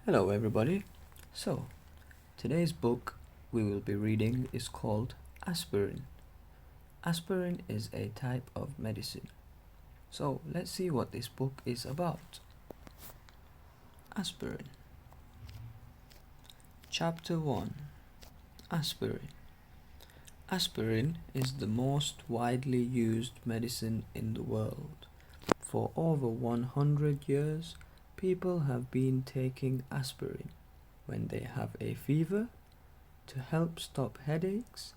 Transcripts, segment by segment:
Hello, everybody. So, today's book we will be reading is called Aspirin. Aspirin is a type of medicine. So, let's see what this book is about. Aspirin. Chapter 1. Aspirin. Aspirin is the most widely used medicine in the world. For over 100 years, people have been taking aspirin when they have a fever, to help stop headaches,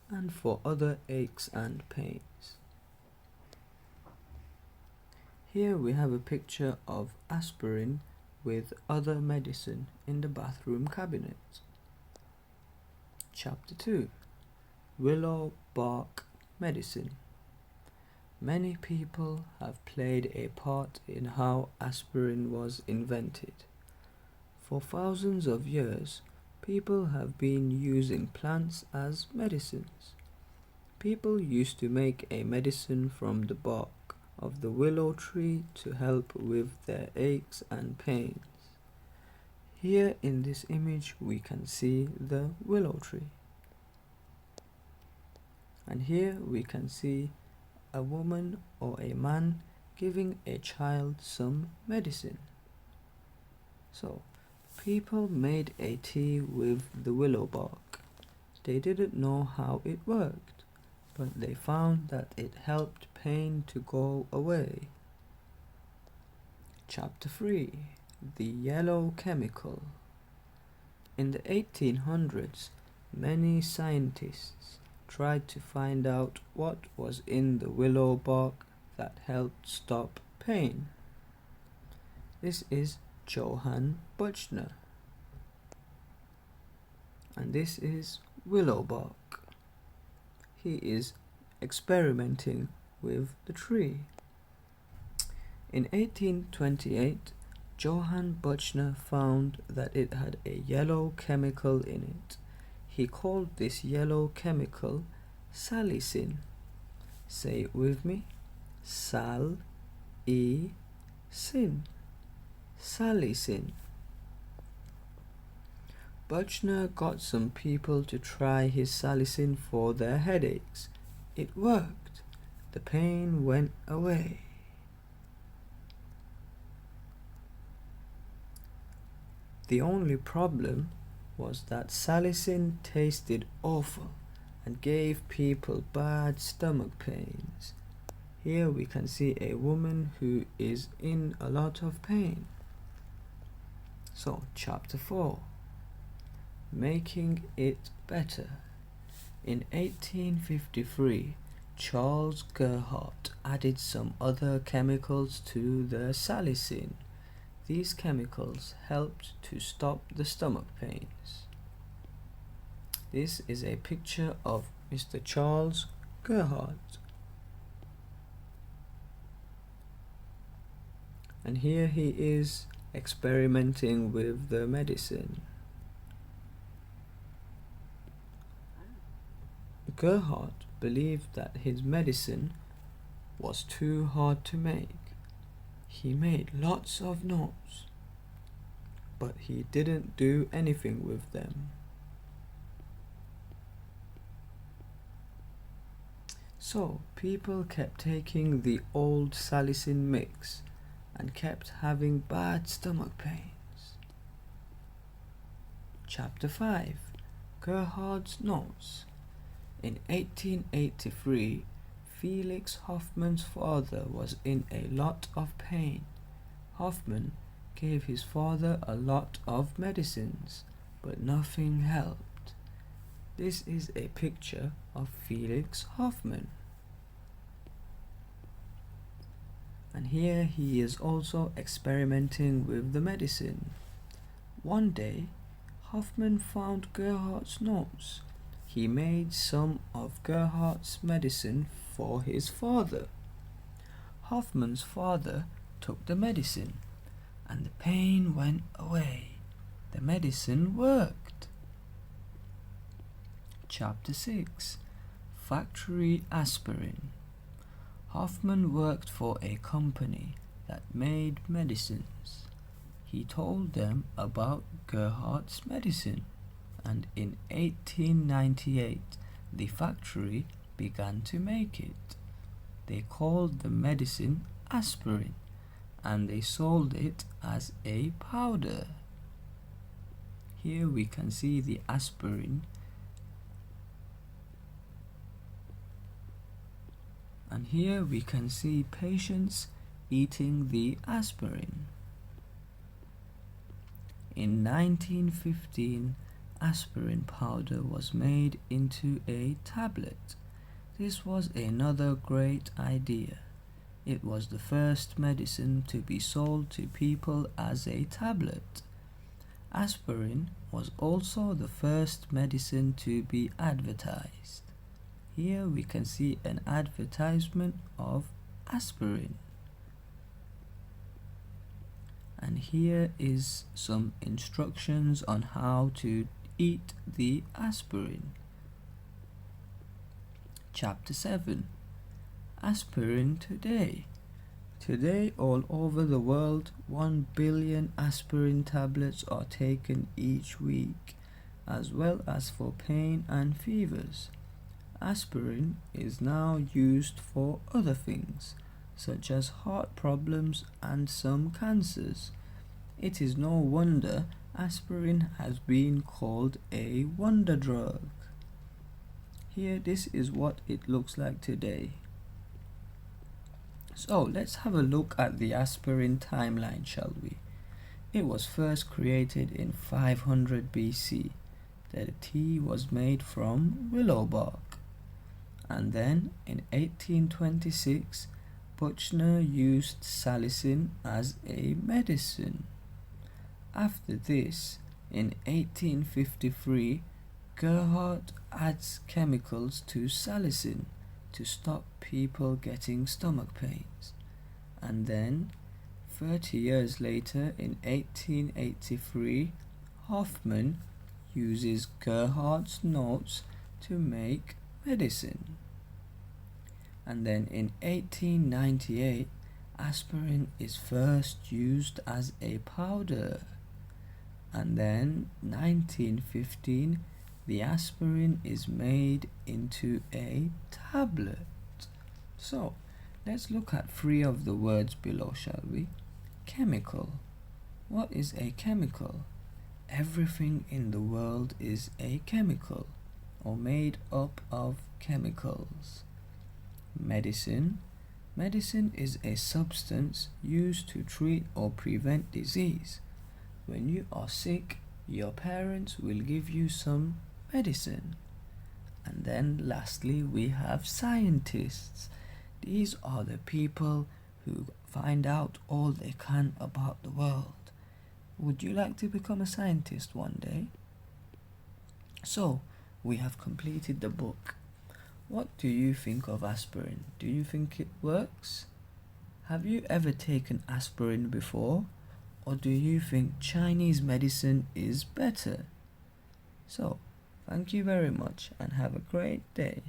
and for other aches and pains. Here we have a picture of aspirin with other medicine in the bathroom cabinet. Chapter 2. Willow Bark Medicine. Many people have played a part in how aspirin was invented. For thousands of years, people have been using plants as medicines. People used to make a medicine from the bark of the willow tree to help with their aches and pains. Here in this image we can see the willow tree. And here we can see a woman or a man giving a child some medicine. So, people made a tea with the willow bark. They didn't know how it worked, but they found that it helped pain to go away. Chapter 3. The Yellow Chemical. In the 1800s, many scientists tried to find out what was in the willow bark that helped stop pain. This is Johann Buchner, and this is willow bark. He is experimenting with the tree. In 1828, Johann Buchner found that it had a yellow chemical in it. He called this yellow chemical salicin. Say it with me. Sal-e-sin. Salicin. Buchner got some people to try his salicin for their headaches. It worked. The pain went away. The only problem was that salicin tasted awful and gave people bad stomach pains. Here we can see a woman who is in a lot of pain. So, chapter 4. Making it better. In 1853, Charles Gerhardt added some other chemicals to the salicin. These chemicals helped to stop the stomach pains. This is a picture of Mr. Charles Gerhardt. And here he is experimenting with the medicine. Gerhardt believed that his medicine was too hard to make. He made lots of notes, but he didn't do anything with them. So people kept taking the old salicin mix and kept having bad stomach pains. Chapter 5. Gerhardt's Notes. In 1883, Felix Hoffmann's father was in a lot of pain. Hoffmann gave his father a lot of medicines, but nothing helped. This is a picture of Felix Hoffmann. And here he is also experimenting with the medicine. One day, Hoffmann found Gerhardt's notes. He made some of Gerhardt's medicine for his father. Hoffmann's father took the medicine, and the pain went away. The medicine worked. Chapter 6. Factory Aspirin. Hoffmann worked for a company that made medicines. he told them about Gerhardt's medicine, and in 1898 the factory began to make it. They called the medicine aspirin, and they sold it as a powder. Here we can see the aspirin, and here we can see patients eating the aspirin. In 1915, aspirin powder was made into a tablet. This was another great idea. It was the first medicine to be sold to people as a tablet. Aspirin was also the first medicine to be advertised. Here we can see an advertisement of aspirin. And here is some instructions on how to eat the aspirin. Chapter 7. Aspirin today. Today, all over the world, 1 billion aspirin tablets are taken each week, as well as for pain and fevers. Aspirin is now used for other things, such as heart problems and some cancers. It is no wonder aspirin has been called a wonder drug. Here, this is what it looks like today. So let's have a look at the aspirin timeline, shall we? It was first created in 500 BC. The tea was made from willow bark. And then in 1826, Buchner used salicin as a medicine. After this, in 1853, Gerhardt adds chemicals to salicin to stop people getting stomach pains. And then 30 years later, in 1883, Hoffman uses Gerhardt's notes to make medicine. And then in 1898, aspirin is first used as a powder. And then 1915, the aspirin is made into a tablet. So let's look at 3 of the words below, shall we? Chemical. What is a chemical? Everything in the world is a chemical, or made up of chemicals. Medicine. Medicine is a substance used to treat or prevent disease. When you are sick, your parents will give you some medicine. And then lastly, we have scientists. These are the people who find out all they can about the world. Would you like to become a scientist one day? So, we have completed the book. What do you think of aspirin? Do you think it works? Have you ever taken aspirin before? Or do you think Chinese medicine is better? So, thank you very much and have a great day.